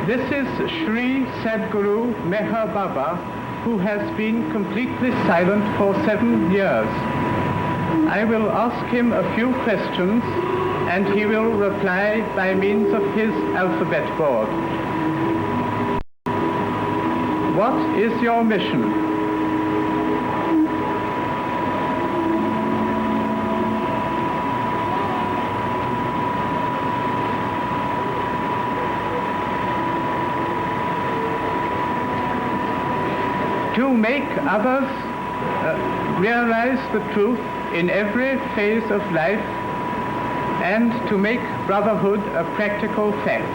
This is Sri Sadguru Meher Baba, who has been completely silent for 7 years. I will ask him a few questions and he will reply by means of his alphabet board. What is your mission? To make others realize the truth in every phase of life and to make brotherhood a practical fact.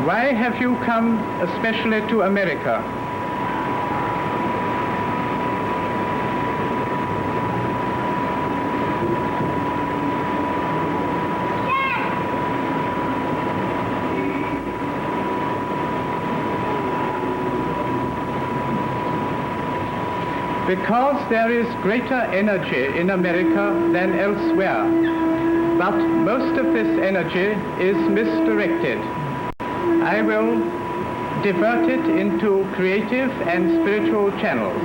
Why have you come especially to America? Because there is greater energy in America than elsewhere, but most of this energy is misdirected. I will divert it into creative and spiritual channels.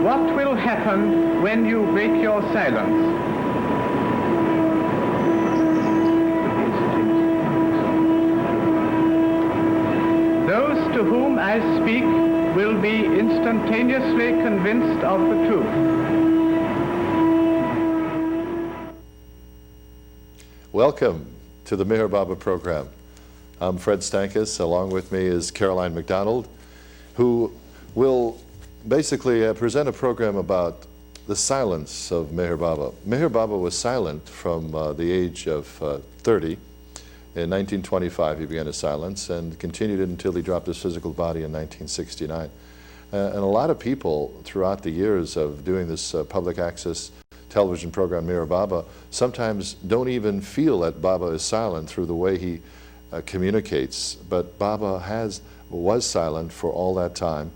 What will happen when you break your silence? Those to whom I speak will be instantaneously convinced of the truth. Welcome to the Meher Baba program. I'm Fred Stankus. Along with me is Caroline McDonald, who will basically present a program about the silence of Meher Baba. Meher Baba was silent from the age of 30. In 1925, he began his silence and continued it until he dropped his physical body in 1969. And a lot of people throughout the years of doing this public access television program, Meher Baba, sometimes don't even feel that Baba is silent through the way he communicates. But Baba was silent for all that time,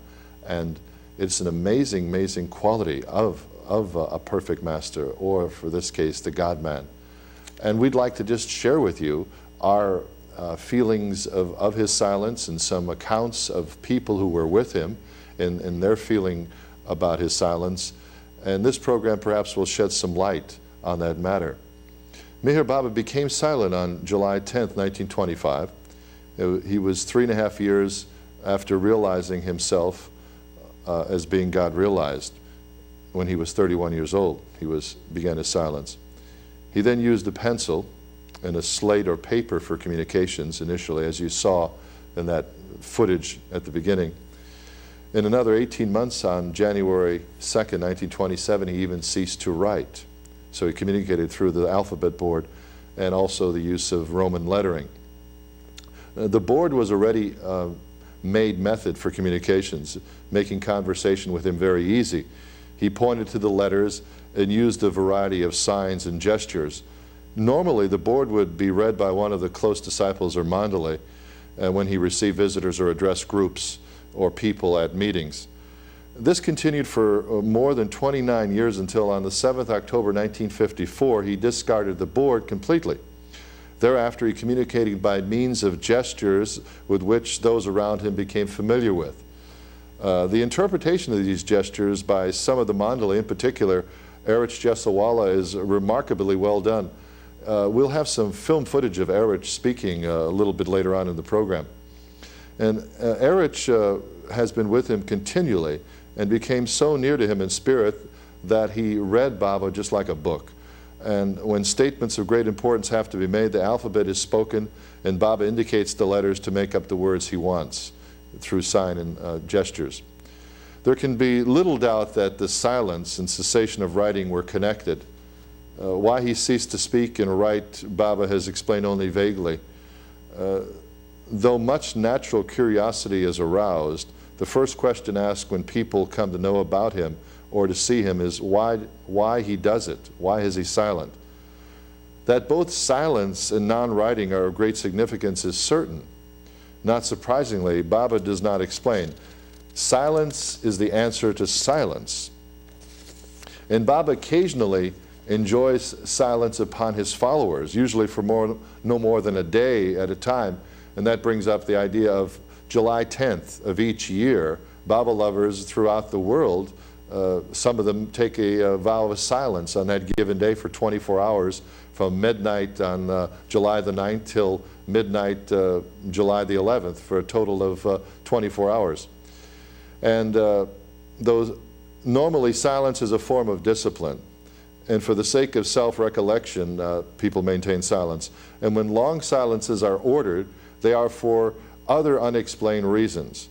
and it's an amazing, amazing quality of a perfect master, or for this case, the God-man. And we'd like to just share with you our feelings of his silence and some accounts of people who were with him in their feeling about his silence. And this program perhaps will shed some light on that matter. Meher Baba became silent on July 10th, 1925. He was 3.5 years after realizing himself as being God realized. When he was 31 years old, he began his silence. He then used a pencil and a slate or paper for communications initially, as you saw in that footage at the beginning. In another 18 months, on January 2nd, 1927, he even ceased to write. So he communicated through the alphabet board and also the use of Roman lettering. The board was already made method for communications, making conversation with him very easy. He pointed to the letters and used a variety of signs and gestures. Normally, the board would be read by one of the close disciples or mandale when he received visitors or addressed groups or people at meetings. This continued for more than 29 years until on the 7th October 1954, he discarded the board completely. Thereafter, he communicated by means of gestures with which those around him became familiar with. The interpretation of these gestures by some of the mandale, in particular, Erich Jesawala, is remarkably well done. We'll have some film footage of Erich speaking a little bit later on in the program. And Erich has been with him continually and became so near to him in spirit that he read Baba just like a book. And when statements of great importance have to be made, the alphabet is spoken and Baba indicates the letters to make up the words he wants through sign and gestures. There can be little doubt that the silence and cessation of writing were connected. Why he ceased to speak and write, Baba has explained only vaguely. Though much natural curiosity is aroused, the first question asked when people come to know about him or to see him is why he does it, why is he silent? That both silence and non-writing are of great significance is certain. Not surprisingly, Baba does not explain. silence is the answer to silence. And Baba occasionally enjoys silence upon his followers, usually for no more than a day at a time. And that brings up the idea of July 10th of each year. Baba lovers throughout the world, some of them take a vow of silence on that given day for 24 hours, from midnight on July the 9th till midnight July the 11th, for a total of 24 hours. And normally silence is a form of discipline. And for the sake of self-recollection, people maintain silence. And when long silences are ordered, they are for other unexplained reasons.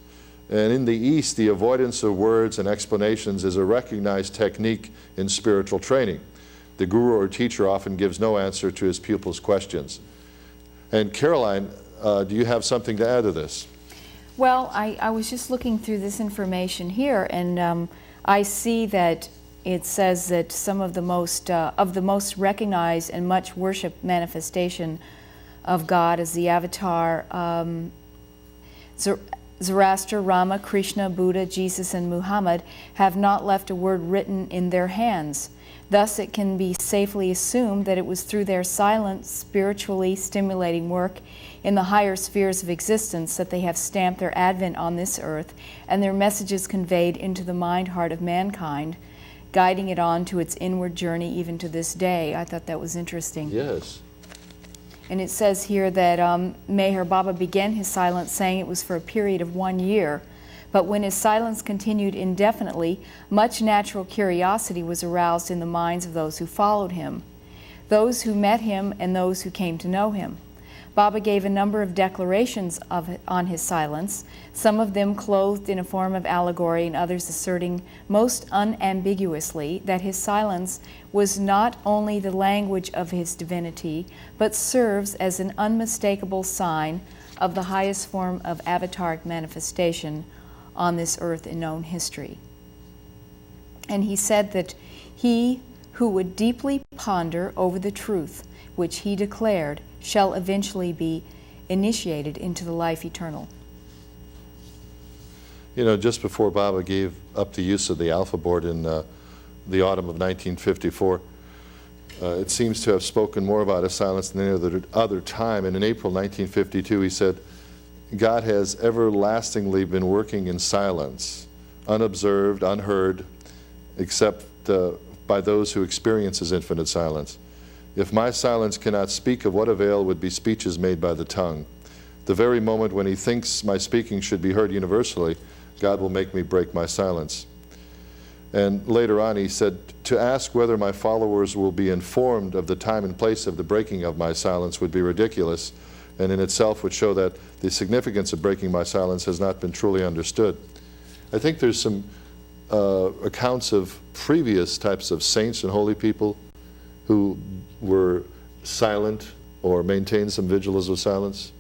And in the East, the avoidance of words and explanations is a recognized technique in spiritual training. The guru or teacher often gives no answer to his pupils' questions. And Caroline, do you have something to add to this? Well, I was just looking through this information here, and I see that it says that some of the most recognized and much worshipped manifestation of God is the avatar Zoroaster, Rama, Krishna, Buddha, Jesus, and Muhammad have not left a word written in their hands. Thus, it can be safely assumed that it was through their silent, spiritually stimulating work in the higher spheres of existence that they have stamped their advent on this earth and their messages conveyed into the mind-heart of mankind, guiding it on to its inward journey even to this day. I thought that was interesting. Yes. And it says here that Meher Baba began his silence saying it was for a period of 1 year. But when his silence continued indefinitely, much natural curiosity was aroused in the minds of those who followed him, those who met him and those who came to know him. Baba gave a number of declarations on his silence, some of them clothed in a form of allegory and others asserting most unambiguously that his silence was not only the language of his divinity, but serves as an unmistakable sign of the highest form of avataric manifestation on this earth in known history. And he said that he who would deeply ponder over the truth which he declared shall eventually be initiated into the life eternal. You know, just before Baba gave up the use of the alpha board in the autumn of 1954, it seems to have spoken more about his silence than any other time. And in April 1952, he said, God has everlastingly been working in silence, unobserved, unheard, except by those who experience his infinite silence. If my silence cannot speak, of what avail would be speeches made by the tongue? The very moment when he thinks my speaking should be heard universally, God will make me break my silence. And later on he said, to ask whether my followers will be informed of the time and place of the breaking of my silence would be ridiculous, and in itself would show that the significance of breaking my silence has not been truly understood. I think there's some accounts of previous types of saints and holy people who were silent or maintained some vigils of silence.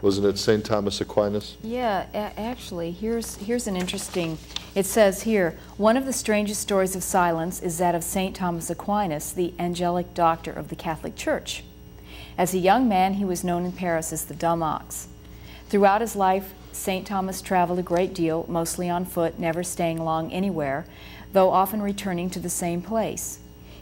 Wasn't it St. Thomas Aquinas? Yeah, actually, here's an interesting, it says here, one of the strangest stories of silence is that of St. Thomas Aquinas, the angelic doctor of the Catholic Church. As a young man, he was known in Paris as the Dumb Ox. Throughout his life, St. Thomas traveled a great deal, mostly on foot, never staying long anywhere, though often returning to the same place.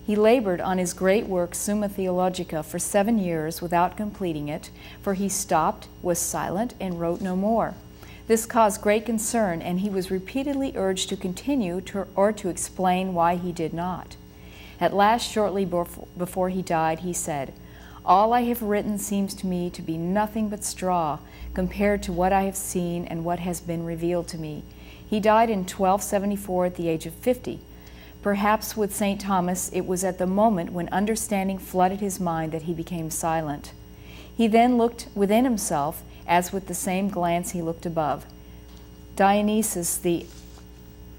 He labored on his great work Summa Theologica for 7 years without completing it, for he stopped, was silent, and wrote no more. This caused great concern, and he was repeatedly urged to continue or to explain why he did not. At last, shortly before he died, he said, "All I have written seems to me to be nothing but straw compared to what I have seen and what has been revealed to me." He died in 1274 at the age of 50. Perhaps with St. Thomas, it was at the moment when understanding flooded his mind that he became silent. He then looked within himself, as with the same glance he looked above. Dionysius, I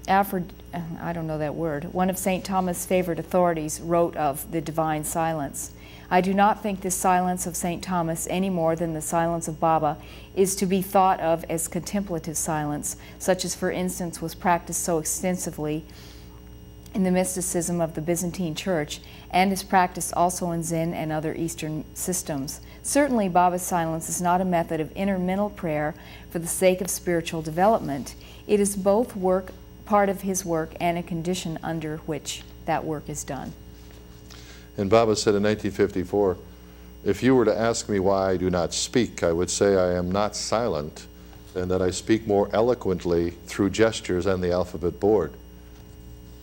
don't know that word, one of St. Thomas' favorite authorities, wrote of the divine silence. I do not think this silence of St. Thomas, any more than the silence of Baba, is to be thought of as contemplative silence, such as, for instance, was practiced so extensively in the mysticism of the Byzantine Church and is practiced also in Zen and other Eastern systems. Certainly, Baba's silence is not a method of intermental prayer for the sake of spiritual development. It is both part of his work and a condition under which that work is done. And Baba said in 1954, if you were to ask me why I do not speak, I would say I am not silent and that I speak more eloquently through gestures and the alphabet board.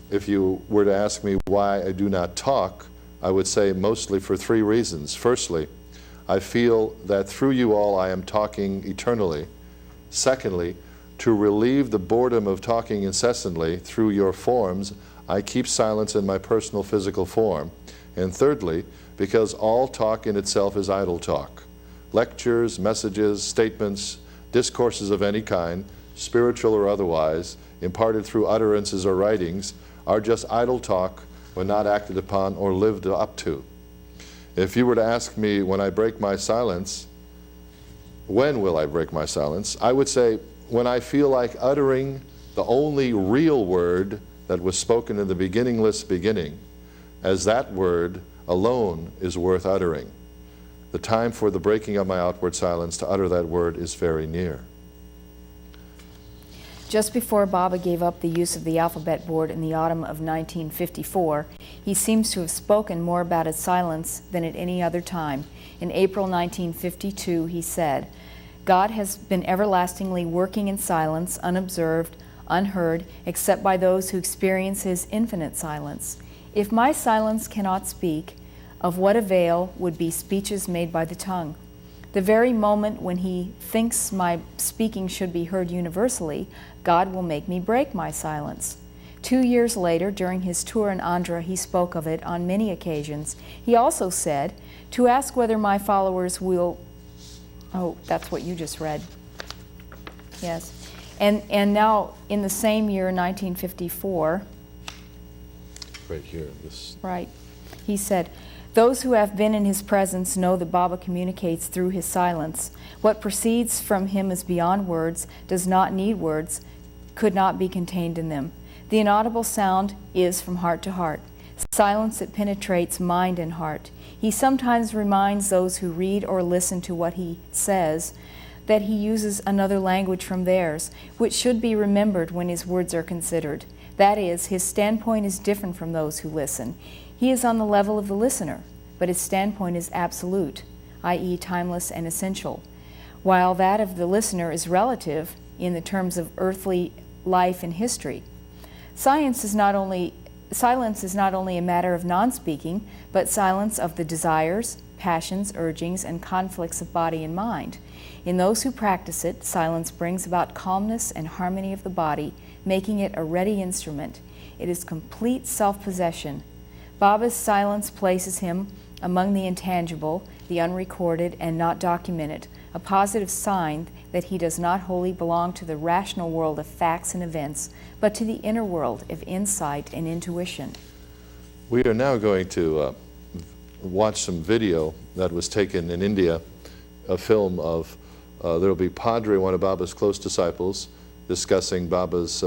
If you were to ask me why I do not talk, I would say mostly for three reasons. Firstly, I feel that through you all I am talking eternally. Secondly, to relieve the boredom of talking incessantly through your forms, I keep silence in my personal physical form. And thirdly, because all talk in itself is idle talk. Lectures, messages, statements, discourses of any kind, spiritual or otherwise, imparted through utterances or writings, are just idle talk when not acted upon or lived up to. If you were to ask me when I break my silence, when will I break my silence, I would say when I feel like uttering the only real word that was spoken in the beginningless beginning, as that word alone is worth uttering. The time for the breaking of my outward silence to utter that word is very near. Just before Baba gave up the use of the alphabet board in the autumn of 1954, he seems to have spoken more about his silence than at any other time. In April 1952, he said, God has been everlastingly working in silence, unobserved, unheard, except by those who experience his infinite silence. If my silence cannot speak, of what avail would be speeches made by the tongue? The very moment when he thinks my speaking should be heard universally, God will make me break my silence. 2 years later, during his tour in Andhra, he spoke of it on many occasions. He also said, to ask whether my followers will... Oh, that's what you just read. Yes. And now, in the same year, 1954... Right here. This. Right. He said, those who have been in his presence know that Baba communicates through his silence. What proceeds from him is beyond words, does not need words, could not be contained in them. The inaudible sound is from heart to heart, silence that penetrates mind and heart. He sometimes reminds those who read or listen to what he says that he uses another language from theirs, which should be remembered when his words are considered. That is, his standpoint is different from those who listen. He is on the level of the listener, but his standpoint is absolute, i.e. timeless and essential, while that of the listener is relative in the terms of earthly life and history. Silence is not only a matter of non-speaking, but silence of the desires, passions, urgings, and conflicts of body and mind. In those who practice it, silence brings about calmness and harmony of the body, making it a ready instrument. It is complete self-possession. Baba's silence places him among the intangible, the unrecorded, and not documented, a positive sign that he does not wholly belong to the rational world of facts and events, but to the inner world of insight and intuition. We are now going to watch some video that was taken in India, a film of, there will be Padre, one of Baba's close disciples, discussing Baba's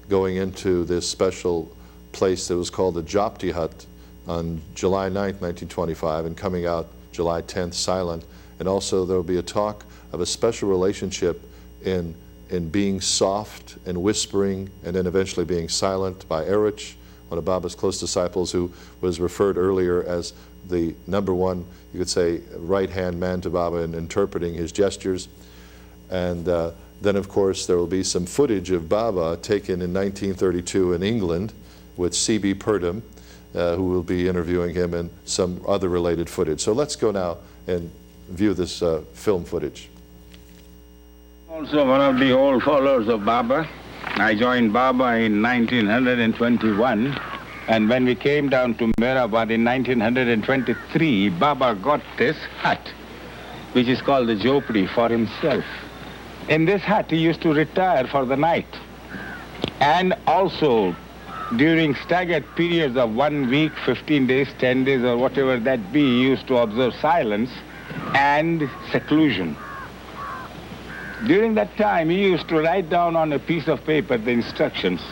going into this special place that was called the Japti Hut on July 9th, 1925, and coming out July 10th silent. And also there will be a talk of a special relationship in being soft and whispering and then eventually being silent by Erich, one of Baba's close disciples, who was referred earlier as the #1, you could say, right-hand man to Baba in interpreting his gestures. And then, of course, there will be some footage of Baba taken in 1932 in England with C.B. Purdom, who will be interviewing him, and some other related footage. So let's go now and view this film footage. Also one of the old followers of Baba. I joined Baba in 1921, and when we came down to Meherabad in 1923, Baba got this hut, which is called the Jhopdi, for himself. In this hut, he used to retire for the night. And also, during staggered periods of 1 week, 15 days, 10 days, or whatever that be, he used to observe silence and seclusion. During that time, he used to write down on a piece of paper the instructions.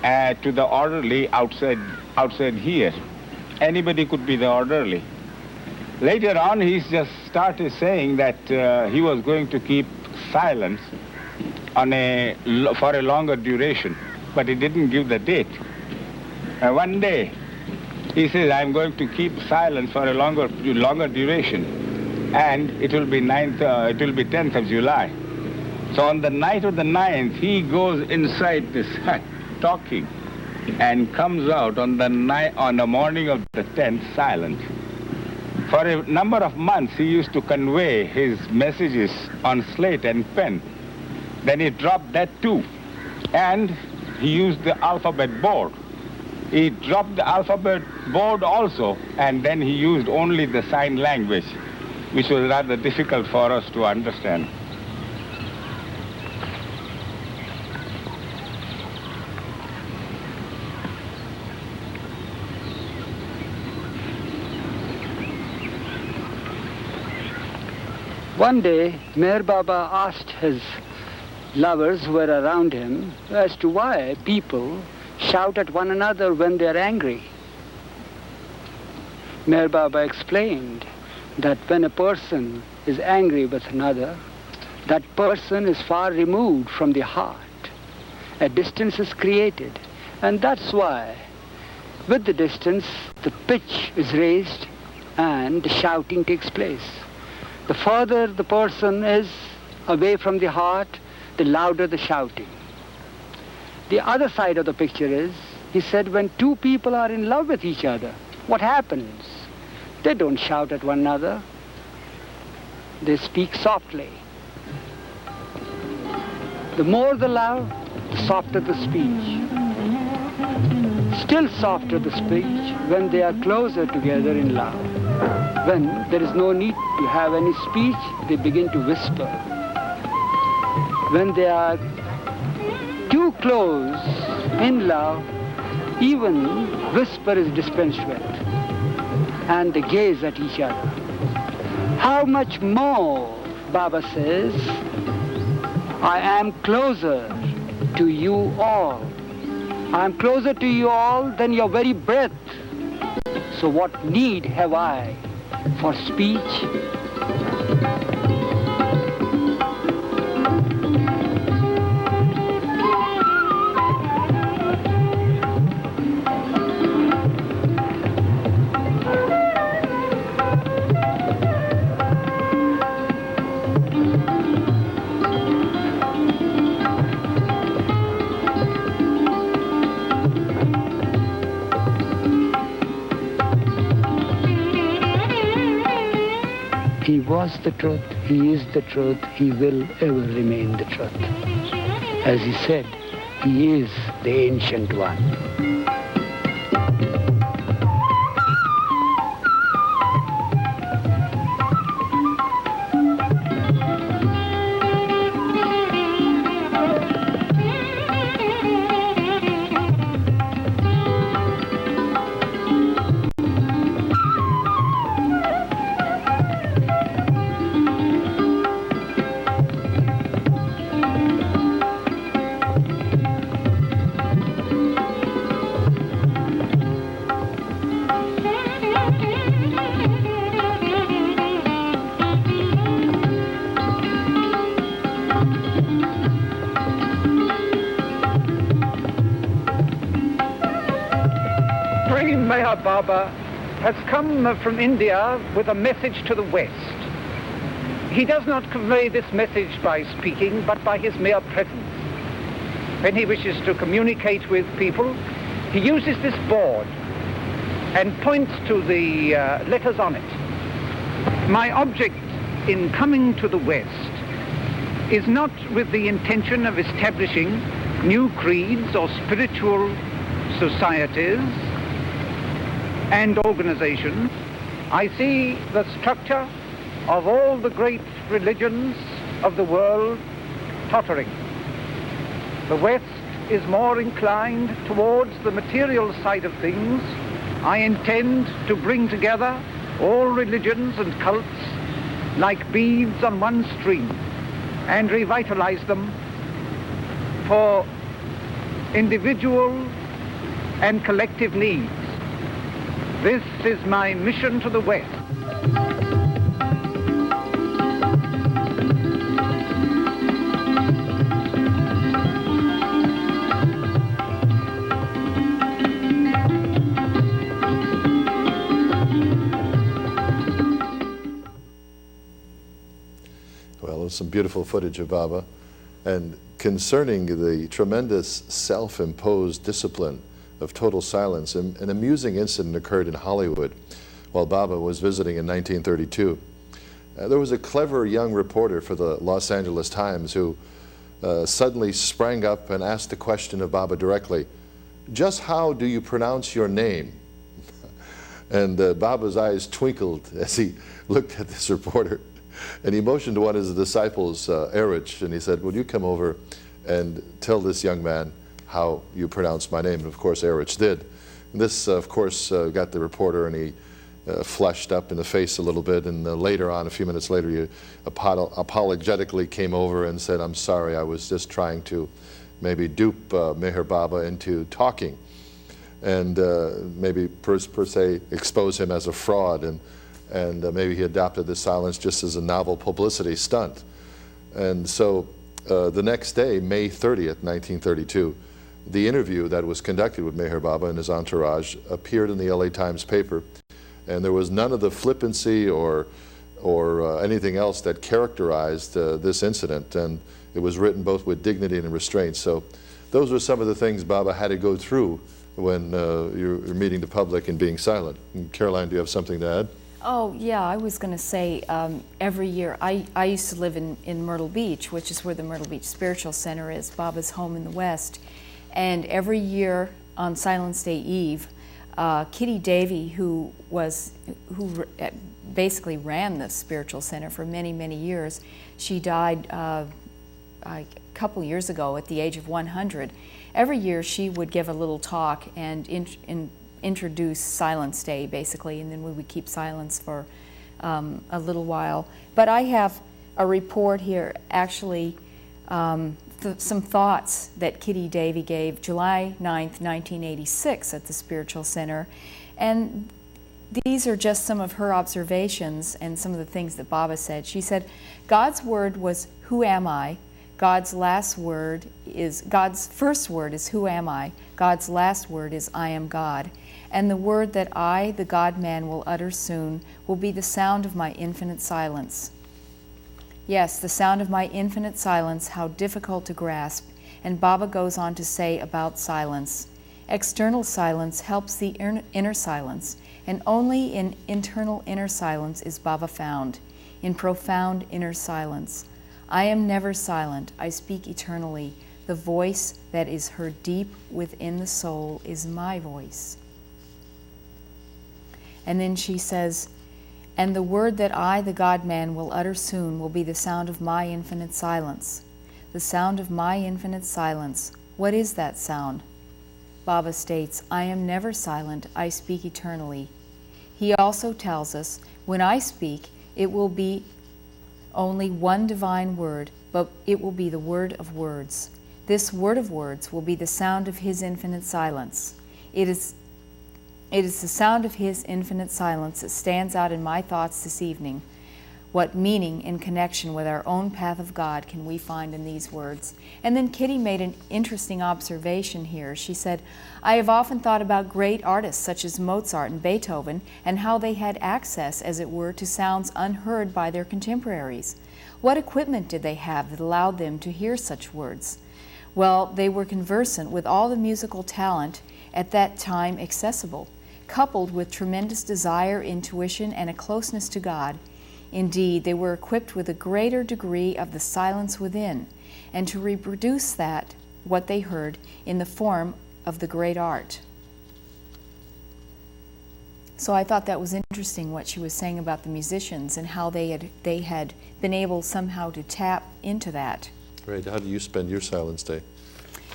to the orderly outside here. Anybody could be the orderly. Later on, he just started saying that he was going to keep silence for a longer duration, but he didn't give the date. One day, he says, I'm going to keep silence for a longer duration, and it will be 10th of July. So on the night of the 9th, he goes inside this hut talking, and comes out on the morning of the 10th silent. For a number of months, he used to convey his messages on slate and pen. Then he dropped that too, and he used the alphabet board. He dropped the alphabet board also, and then he used only the sign language, which was rather difficult for us to understand. One day, Meher Baba asked his lovers who were around him as to why people shout at one another when they are angry. Meher Baba explained that when a person is angry with another, that person is far removed from the heart. A distance is created, and that's why, with the distance, the pitch is raised and the shouting takes place. The further the person is away from the heart, the louder the shouting. The other side of the picture is, he said, when two people are in love with each other, what happens? They don't shout at one another. They speak softly. The more the love, the softer the speech. Still softer the speech when they are closer together in love. When there is no need to have any speech, they begin to whisper. When they are too close in love, even whisper is dispensed with, and they gaze at each other. How much more, Baba says, I am closer to you all. I am closer to you all than your very breath. So what need have I for speech? He was the truth, he is the truth, he will ever remain the truth. As he said, he is the ancient one. Meher Baba has come from India with a message to the West. He does not convey this message by speaking, but by his mere presence. When he wishes to communicate with people, he uses this board and points to the letters on it. My object in coming to the West is not with the intention of establishing new creeds or spiritual societies and organizations. I see the structure of all the great religions of the world tottering. The West is more inclined towards the material side of things. I intend to bring together all religions and cults like beads on one string and revitalize them for individual and collective needs. This is my mission to the West. Well, there's some beautiful footage of Baba. And concerning the tremendous self-imposed discipline of total silence, an amusing incident occurred in Hollywood while Baba was visiting in 1932. There was a clever young reporter for the Los Angeles Times who suddenly sprang up and asked the question of Baba directly, "Just how do you pronounce your name?" And Baba's eyes twinkled as he looked at this reporter. And he motioned to one of his disciples, Erich, and he said, "Will you come over and tell this young man how you pronounce my name?" And of course, Erich did. And this, of course, got the reporter, and he flushed up in the face a little bit. And later on, a few minutes later, he apologetically came over and said, "I'm sorry, I was just trying to maybe dupe Meher Baba into talking, and maybe per se expose him as a fraud, and maybe he adopted the silence just as a novel publicity stunt." And so the next day, May 30th, 1932, the interview that was conducted with Meher Baba and his entourage appeared in the LA Times paper, and there was none of the flippancy or anything else that characterized this incident, and it was written both with dignity and restraint. So those were some of the things Baba had to go through when you're meeting the public and being silent. And Caroline, do you have something to add? Oh, yeah, I was going to say every year, I used to live in Myrtle Beach, which is where the Myrtle Beach Spiritual Center is, Baba's home in the West. And every year on Silence Day Eve, Kitty Davy, who basically ran the Spiritual Center for many, many years, she died a couple years ago at the age of 100. Every year she would give a little talk and introduce Silence Day, basically, and then we would keep silence for a little while. But I have a report here, actually, some thoughts that Kitty Davy gave July 9th, 1986 at the Spiritual Center. And these are just some of her observations and some of the things that Baba said. She said, "God's word was, 'Who am I?' God's first word is, 'Who am I?' God's last word is, 'I am God.' And the word that I, the God-man, will utter soon will be the sound of my infinite silence." Yes, the sound of my infinite silence, how difficult to grasp. And Baba goes on to say about silence, "External silence helps the inner silence, and only in internal inner silence is Baba found, in profound inner silence. I am never silent, I speak eternally. The voice that is heard deep within the soul is my voice." And then she says, "And the word that I, the God-man, will utter soon will be the sound of my infinite silence." The sound of my infinite silence. What is that sound? Baba states, "I am never silent, I speak eternally." He also tells us, when I speak, it will be only one divine word, but it will be the word of words. This word of words will be the sound of his infinite silence. It is the sound of his infinite silence that stands out in my thoughts this evening. What meaning in connection with our own path of God can we find in these words? And then Kitty made an interesting observation here. She said, "I have often thought about great artists such as Mozart and Beethoven and how they had access, as it were, to sounds unheard by their contemporaries. What equipment did they have that allowed them to hear such words? Well, they were conversant with all the musical talent at that time accessible, coupled with tremendous desire, intuition, and a closeness to God. Indeed, they were equipped with a greater degree of the silence within, and to reproduce what they heard, in the form of the great art." So I thought that was interesting what she was saying about the musicians and how they had been able somehow to tap into that. Right. How do you spend your silence day?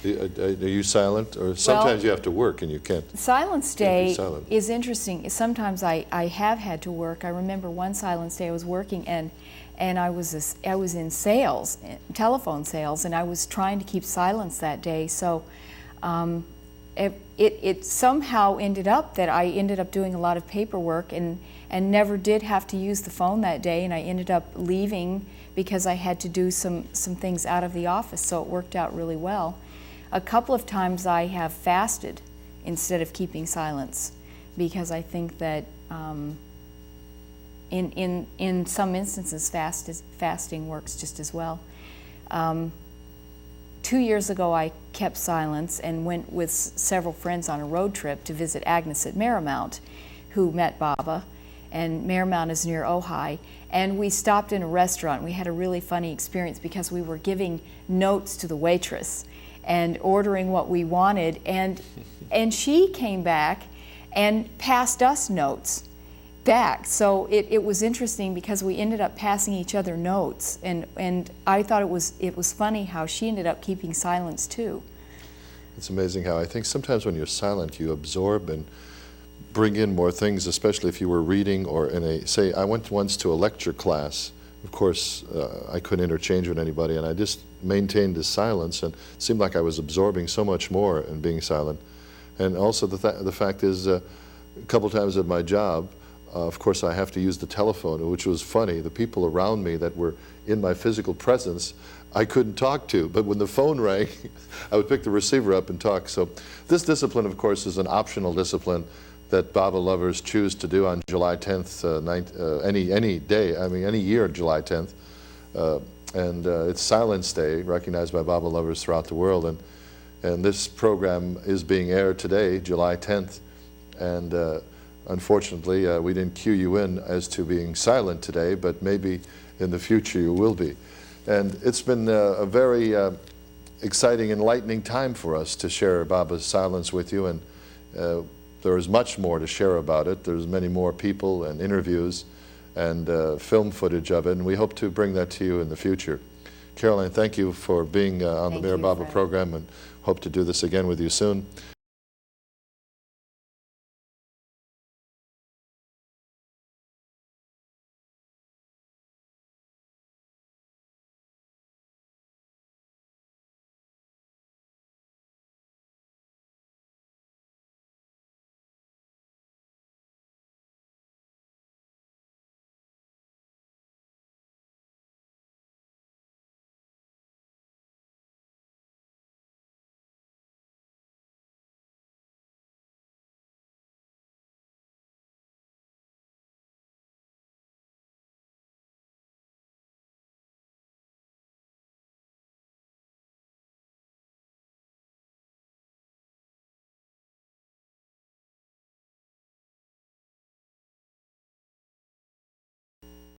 Are you silent, or sometimes you have to work and you can't? Silence Day is interesting. Sometimes I have had to work. I remember one Silence Day I was working and I was in sales, telephone sales, and I was trying to keep silence that day. So It somehow ended up that I ended up doing a lot of paperwork and never did have to use the phone that day, and I ended up leaving because I had to do some things out of the office, so it worked out really well. A couple of times I have fasted instead of keeping silence, because I think that in some instances fasting works just as well. 2 years ago I kept silence and went with several friends on a road trip to visit Agnes at Marymount, who met Baba, and Marymount is near Ojai, and we stopped in a restaurant. We had a really funny experience because we were giving notes to the waitress and ordering what we wanted, and she came back and passed us notes back. So it was interesting because we ended up passing each other notes, and I thought it was funny how she ended up keeping silence too. It's amazing how I think sometimes when you're silent you absorb and bring in more things, especially if you were reading or in a, say, I went once to a lecture class. Of course, I couldn't interchange with anybody, and I just maintained this silence, and it seemed like I was absorbing so much more in being silent. And also the fact is, a couple times at my job, of course, I have to use the telephone, which was funny. The people around me that were in my physical presence, I couldn't talk to. But when the phone rang, I would pick the receiver up and talk. So this discipline, of course, is an optional discipline that Baba lovers choose to do on July 10th, any day, I mean, any year, July 10th. And it's Silence Day, recognized by Baba lovers throughout the world. And this program is being aired today, July 10th. And unfortunately, we didn't cue you in as to being silent today, but maybe in the future you will be. And it's been a very exciting, enlightening time for us to share Baba's silence with you, and there is much more to share about it. There's many more people and interviews and film footage of it, and we hope to bring that to you in the future. Caroline, thank you for being on the Meher Baba program, and hope to do this again with you soon.